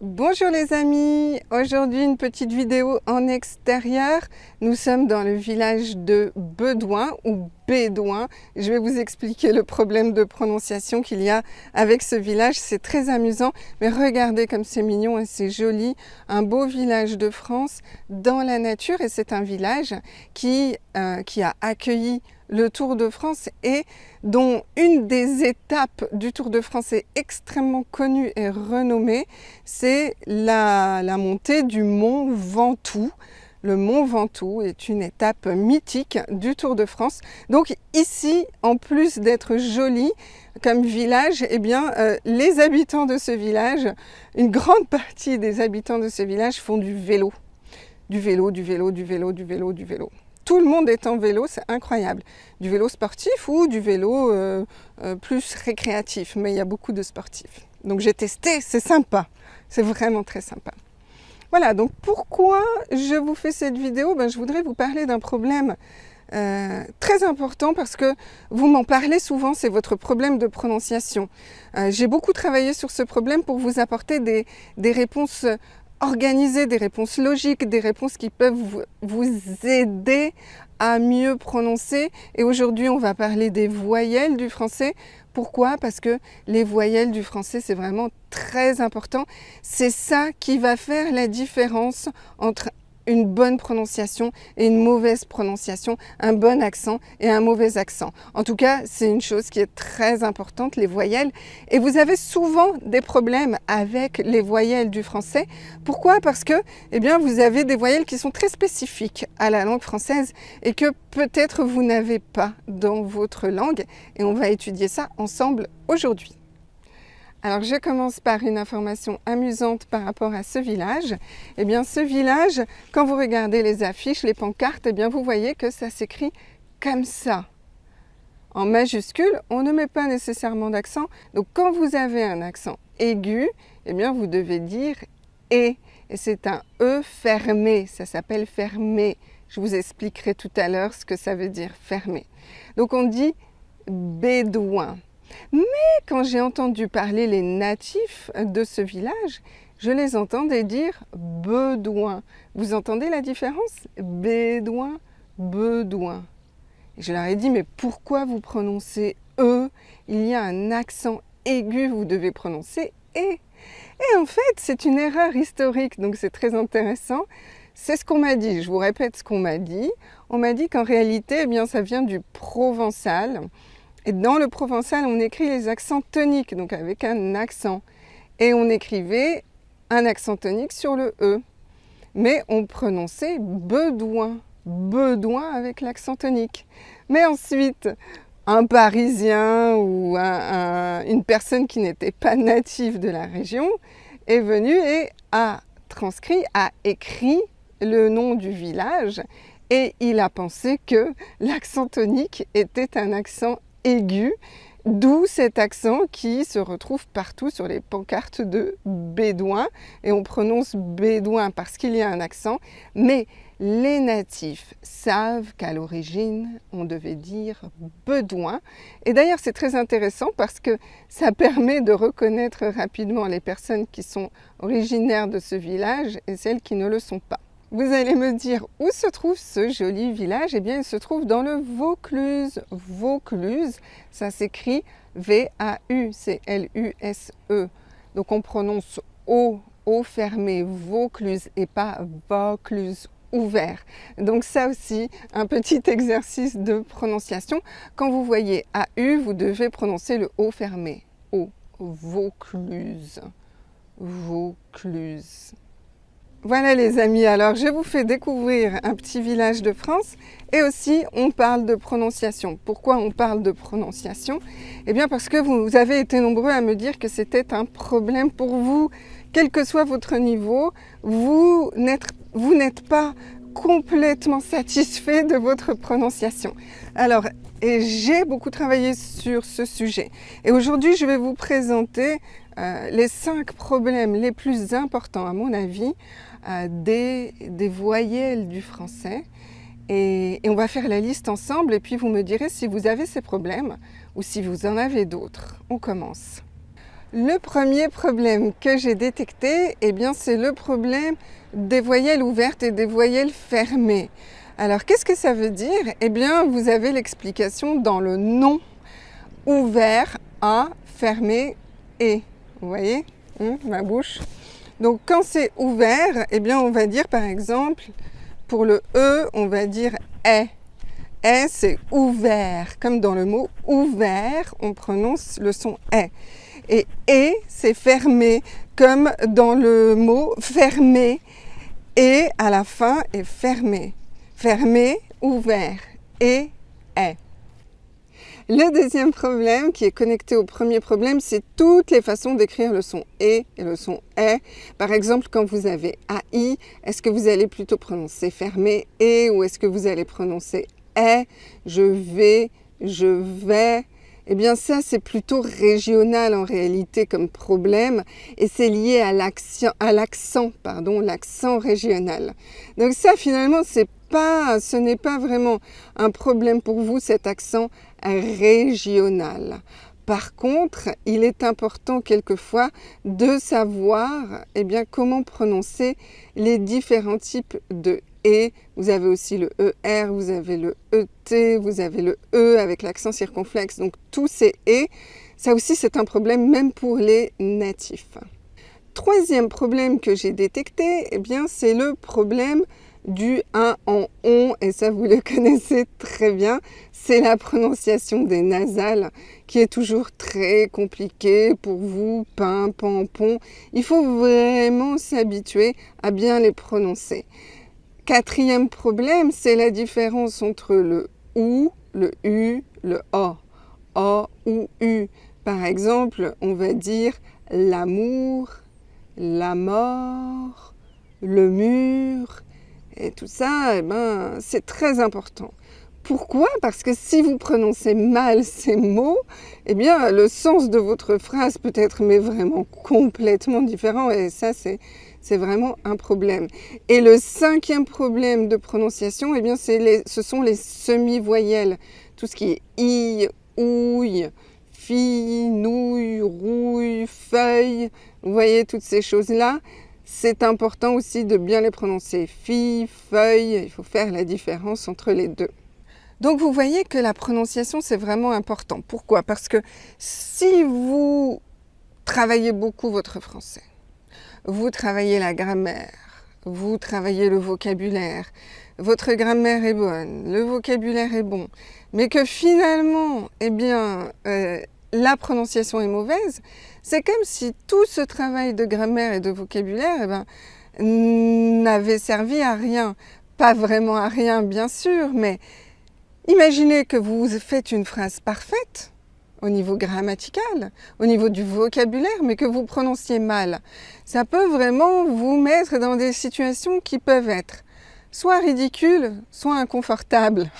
Bonjour les amis, aujourd'hui une petite vidéo en extérieur. Nous sommes dans le village de Bedouin ou Bédouin. Je vais vous expliquer le problème de prononciation qu'il y a avec ce village. C'est très amusant, mais regardez comme c'est mignon et c'est joli. Un beau village de France dans la nature, et c'est un village qui a accueilli le Tour de France et dont une des étapes du Tour de France est extrêmement connue et renommée, c'est la montée du mont Ventoux. Le mont Ventoux est une étape mythique du Tour de France. Donc ici, en plus d'être joli comme village, eh bien, les habitants de ce village, une grande partie des habitants de ce village font du vélo. Du vélo, du vélo, du vélo, du vélo, du vélo. Tout le monde est en vélo, c'est incroyable. Du vélo sportif ou du vélo plus récréatif, mais il y a beaucoup de sportifs. Donc j'ai testé, c'est sympa, c'est vraiment très sympa. Voilà, donc pourquoi je vous fais cette vidéo? Je voudrais vous parler d'un problème très important parce que vous m'en parlez souvent, c'est votre problème de prononciation. J'ai beaucoup travaillé sur ce problème pour vous apporter des réponses organisées, des réponses logiques, des réponses qui peuvent vous aider à mieux prononcer. Et aujourd'hui, on va parler des voyelles du français. Pourquoi? Parce que les voyelles du français, c'est vraiment très important. C'est ça qui va faire la différence entre une bonne prononciation et une mauvaise prononciation, un bon accent et un mauvais accent. En tout cas, c'est une chose qui est très importante, les voyelles. Et vous avez souvent des problèmes avec les voyelles du français. Pourquoi? Parce que, vous avez des voyelles qui sont très spécifiques à la langue française et que peut-être vous n'avez pas dans votre langue. Et on va étudier ça ensemble aujourd'hui. Alors je commence par une information amusante par rapport à ce village. Ce village, quand vous regardez les affiches, les pancartes, vous voyez que ça s'écrit comme ça. En majuscule, on ne met pas nécessairement d'accent. Donc quand vous avez un accent aigu, vous devez dire « et ». Et c'est un « e » fermé, ça s'appelle « fermé ». Je vous expliquerai tout à l'heure ce que ça veut dire « fermé ». Donc on dit « bédouin ». Mais quand j'ai entendu parler les natifs de ce village, je les entendais dire « bedouin ». Vous entendez la différence? Bédouin, bedouin. Et je leur ai dit « mais pourquoi vous prononcez « e » Il y a un accent aigu, vous devez prononcer « et ». Et en fait, c'est une erreur historique, donc c'est très intéressant. C'est ce qu'on m'a dit, je vous répète ce qu'on m'a dit. On m'a dit qu'en réalité, ça vient du provençal. Et dans le provençal, on écrit les accents toniques, donc avec un accent. Et on écrivait un accent tonique sur le « e ». Mais on prononçait « bedouin », « bedouin » avec l'accent tonique. Mais ensuite, un Parisien ou une personne qui n'était pas native de la région est venu et a transcrit, a écrit le nom du village. Et il a pensé que l'accent tonique était un accent aigu, d'où cet accent qui se retrouve partout sur les pancartes de bédouin. Et on prononce bédouin parce qu'il y a un accent, mais les natifs savent qu'à l'origine, on devait dire bedouin. Et d'ailleurs, c'est très intéressant parce que ça permet de reconnaître rapidement les personnes qui sont originaires de ce village et celles qui ne le sont pas. Vous allez me dire où se trouve ce joli village? Il se trouve dans le Vaucluse. Vaucluse, ça s'écrit V-A-U-C-L-U-S-E. Donc on prononce O fermé, Vaucluse, et pas Vaucluse ouvert. Donc ça aussi, un petit exercice de prononciation. Quand vous voyez A-U, vous devez prononcer le O fermé. O, Vaucluse. Vaucluse. Voilà les amis, alors je vous fais découvrir un petit village de France et aussi on parle de prononciation. Pourquoi on parle de prononciation? Parce que vous avez été nombreux à me dire que c'était un problème pour vous, quel que soit votre niveau, vous n'êtes pas complètement satisfait de votre prononciation. Alors, et j'ai beaucoup travaillé sur ce sujet. Et aujourd'hui, je vais vous présenter les 5 problèmes les plus importants, à mon avis, des voyelles du français. Et on va faire la liste ensemble et puis vous me direz si vous avez ces problèmes ou si vous en avez d'autres. On commence. Le premier problème que j'ai détecté, eh bien, c'est le problème des voyelles ouvertes et des voyelles fermées. Alors, qu'est-ce que ça veut dire? Eh bien, vous avez l'explication dans le nom. Ouvert, A, fermé, E. Vous voyez, ma bouche. Donc, quand c'est ouvert, eh bien, on va dire, par exemple, pour le E, on va dire est. Est, c'est ouvert. Comme dans le mot ouvert, on prononce le son est. Et c'est fermé, comme dans le mot fermé. Et à la fin est fermé. Fermé, ouvert. Et est. Le deuxième problème qui est connecté au premier problème, c'est toutes les façons d'écrire le son et le son est. Par exemple, quand vous avez AI, est-ce que vous allez plutôt prononcer fermé et ou est-ce que vous allez prononcer est, je vais, je vais? Eh bien ça, c'est plutôt régional en réalité comme problème et c'est lié à l'accent régional. Donc ça, finalement, ce n'est pas vraiment un problème pour vous, cet accent régional. Par contre, il est important quelquefois de savoir comment prononcer les différents types de et. Vous avez aussi le ER, vous avez le ET, vous avez le E avec l'accent circonflexe. Donc tous ces et, ça aussi c'est un problème même pour les natifs. Troisième problème que j'ai détecté, c'est le problème du 1 en on, et ça vous le connaissez très bien, c'est la prononciation des nasales qui est toujours très compliquée pour vous, pain, pan, pon. Il faut vraiment s'habituer à bien les prononcer. Quatrième problème, c'est la différence entre le OU, le U, le O. O ou U. Par exemple, on va dire l'amour, la mort, le mur. Et tout ça, c'est très important. Pourquoi? Parce que si vous prononcez mal ces mots, le sens de votre phrase peut être vraiment complètement différent. Et ça, c'est vraiment un problème. Et le cinquième problème de prononciation, ce sont les semi-voyelles. Tout ce qui est i, ouille, fille, nouille, rouille, feuille. Vous voyez toutes ces choses-là. C'est important aussi de bien les prononcer. Fille, feuille, il faut faire la différence entre les deux. Donc vous voyez que la prononciation, c'est vraiment important. Pourquoi? Parce que si vous travaillez beaucoup votre français, vous travaillez la grammaire, vous travaillez le vocabulaire, votre grammaire est bonne, le vocabulaire est bon, mais que finalement, la prononciation est mauvaise, c'est comme si tout ce travail de grammaire et de vocabulaire n'avait servi à rien. Pas vraiment à rien, bien sûr, mais imaginez que vous faites une phrase parfaite au niveau grammatical, au niveau du vocabulaire, mais que vous prononciez mal. Ça peut vraiment vous mettre dans des situations qui peuvent être soit ridicules, soit inconfortables.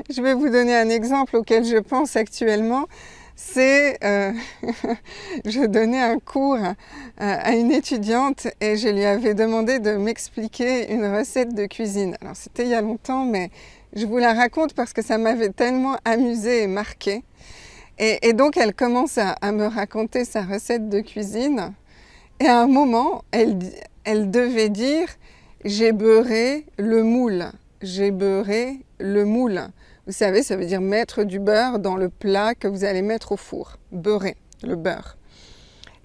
Je vais vous donner un exemple auquel je pense actuellement. C'est, je donnais un cours à une étudiante et je lui avais demandé de m'expliquer une recette de cuisine. Alors c'était il y a longtemps, mais je vous la raconte parce que ça m'avait tellement amusée et marquée. Et donc elle commence à me raconter sa recette de cuisine et à un moment, elle devait dire « j'ai beurré le moule ». J'ai beurré le moule. Vous savez, ça veut dire mettre du beurre dans le plat que vous allez mettre au four. Beurrer, le beurre.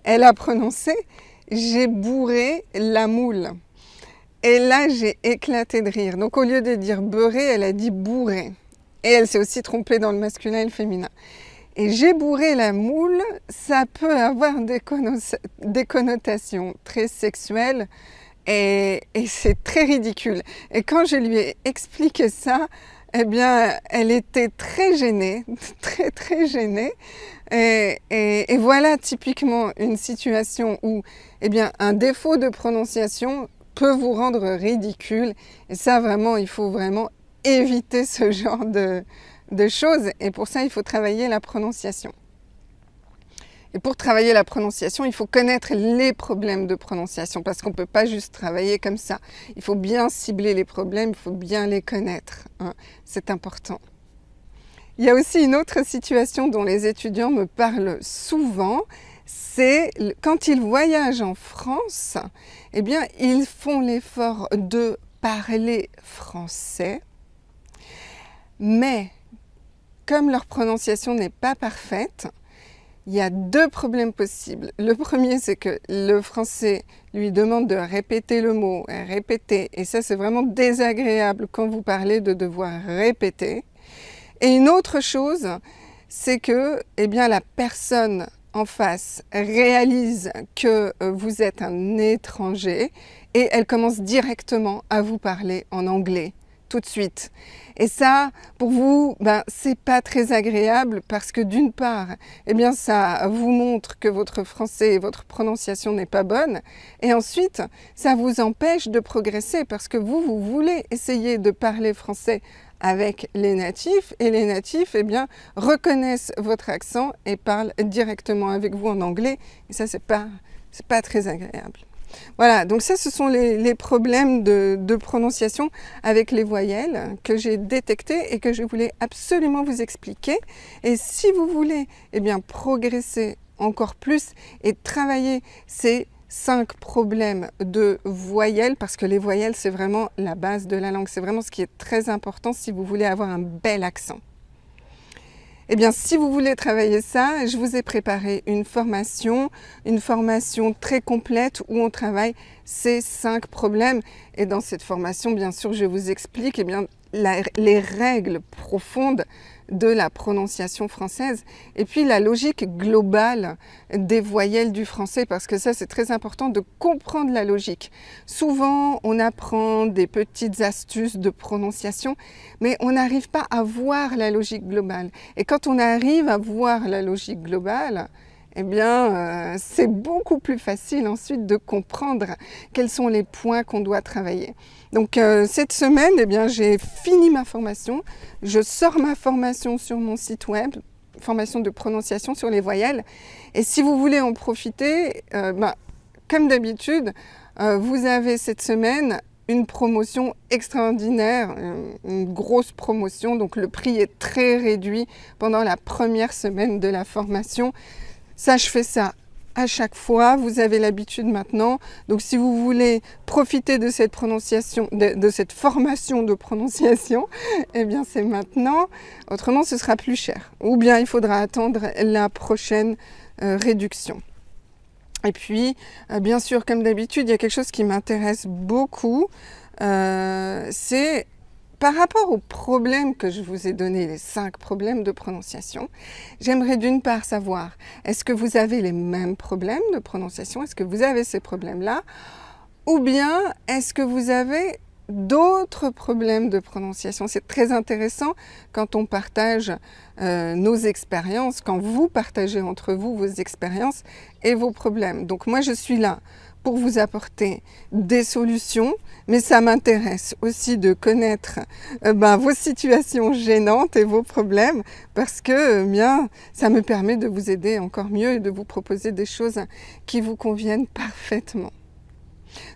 Elle a prononcé « j'ai bourré la moule ». Et là, j'ai éclaté de rire. Donc, au lieu de dire beurré, elle a dit bourré. Et elle s'est aussi trompée dans le masculin et le féminin. Et j'ai bourré la moule, ça peut avoir des connotations très sexuelles et c'est très ridicule. Et quand je lui ai expliqué ça, elle était très gênée, très très gênée. Et voilà typiquement une situation où un défaut de prononciation peut vous rendre ridicule. Et ça, vraiment, il faut vraiment éviter ce genre de choses. Et pour ça, il faut travailler la prononciation. Et pour travailler la prononciation, il faut connaître les problèmes de prononciation parce qu'on ne peut pas juste travailler comme ça. Il faut bien cibler les problèmes, il faut bien les connaître. C'est important. Il y a aussi une autre situation dont les étudiants me parlent souvent, c'est quand ils voyagent en France, eh bien, ils font l'effort de parler français, mais comme leur prononciation n'est pas parfaite, il y a deux problèmes possibles. Le premier, c'est que le français lui demande de répéter le mot, répéter, et ça c'est vraiment désagréable quand vous parlez de devoir répéter. Et une autre chose, c'est que eh bien, la personne en face réalise que vous êtes un étranger et elle commence directement à vous parler en anglais tout de suite. Et ça, pour vous, c'est pas très agréable parce que d'une part, eh bien, ça vous montre que votre français et votre prononciation n'est pas bonne. Et ensuite, ça vous empêche de progresser parce que vous voulez essayer de parler français avec les natifs et les natifs, eh bien, reconnaissent votre accent et parlent directement avec vous en anglais. Et ça, c'est pas très agréable. Voilà, donc ça, ce sont les problèmes de prononciation avec les voyelles que j'ai détectés et que je voulais absolument vous expliquer. Et si vous voulez eh bien, progresser encore plus et travailler ces 5 problèmes de voyelles, parce que les voyelles, c'est vraiment la base de la langue, c'est vraiment ce qui est très important si vous voulez avoir un bel accent. Eh bien, si vous voulez travailler ça, je vous ai préparé une formation très complète où on travaille ces 5 problèmes. Et dans cette formation, bien sûr, je vous explique eh bien, les règles profondes de la prononciation française et puis la logique globale des voyelles du français, parce que ça, c'est très important de comprendre la logique. Souvent, on apprend des petites astuces de prononciation, mais on n'arrive pas à voir la logique globale. Et quand on arrive à voir la logique globale, eh bien, c'est beaucoup plus facile ensuite de comprendre quels sont les points qu'on doit travailler. Donc, cette semaine, eh bien, j'ai fini ma formation. Je sors ma formation sur mon site web, formation de prononciation sur les voyelles. Et si vous voulez en profiter, comme d'habitude, vous avez cette semaine une promotion extraordinaire, une grosse promotion. Donc, le prix est très réduit pendant la première semaine de la formation. Ça, je fais ça à chaque fois, vous avez l'habitude maintenant. Donc, si vous voulez profiter de cette prononciation, de cette formation de prononciation, eh bien, c'est maintenant. Autrement, ce sera plus cher. Ou bien, il faudra attendre la prochaine réduction. Et puis, bien sûr, comme d'habitude, il y a quelque chose qui m'intéresse beaucoup. C'est par rapport aux problèmes que je vous ai donnés, les 5 problèmes de prononciation, j'aimerais d'une part savoir, est-ce que vous avez les mêmes problèmes de prononciation? Est-ce que vous avez ces problèmes-là? Ou bien, est-ce que vous avez d'autres problèmes de prononciation? C'est très intéressant quand on partage nos expériences, quand vous partagez entre vous vos expériences et vos problèmes. Donc moi, je suis là pour vous apporter des solutions, mais ça m'intéresse aussi de connaître vos situations gênantes et vos problèmes, parce que ça me permet de vous aider encore mieux et de vous proposer des choses qui vous conviennent parfaitement.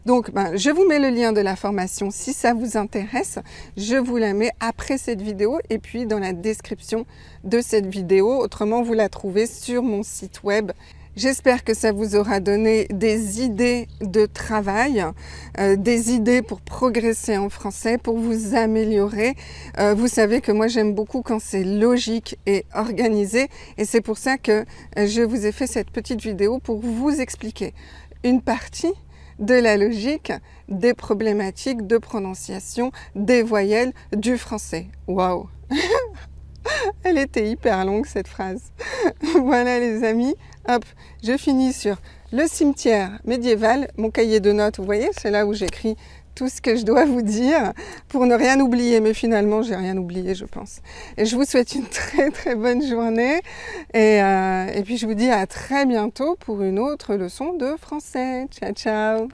Donc, je vous mets le lien de la formation si ça vous intéresse. Je vous la mets après cette vidéo et puis dans la description de cette vidéo. Autrement, vous la trouvez sur mon site web. J'espère que ça vous aura donné des idées de travail, des idées pour progresser en français, pour vous améliorer. Vous savez que moi j'aime beaucoup quand c'est logique et organisé, et c'est pour ça que je vous ai fait cette petite vidéo pour vous expliquer une partie de la logique des problématiques de prononciation des voyelles du français. Waouh! Elle était hyper longue cette phrase. Voilà les amis, hop, je finis sur le cimetière médiéval, mon cahier de notes, vous voyez, c'est là où j'écris tout ce que je dois vous dire pour ne rien oublier, mais finalement j'ai rien oublié je pense. Et je vous souhaite une très très bonne journée et puis je vous dis à très bientôt pour une autre leçon de français. Ciao ciao!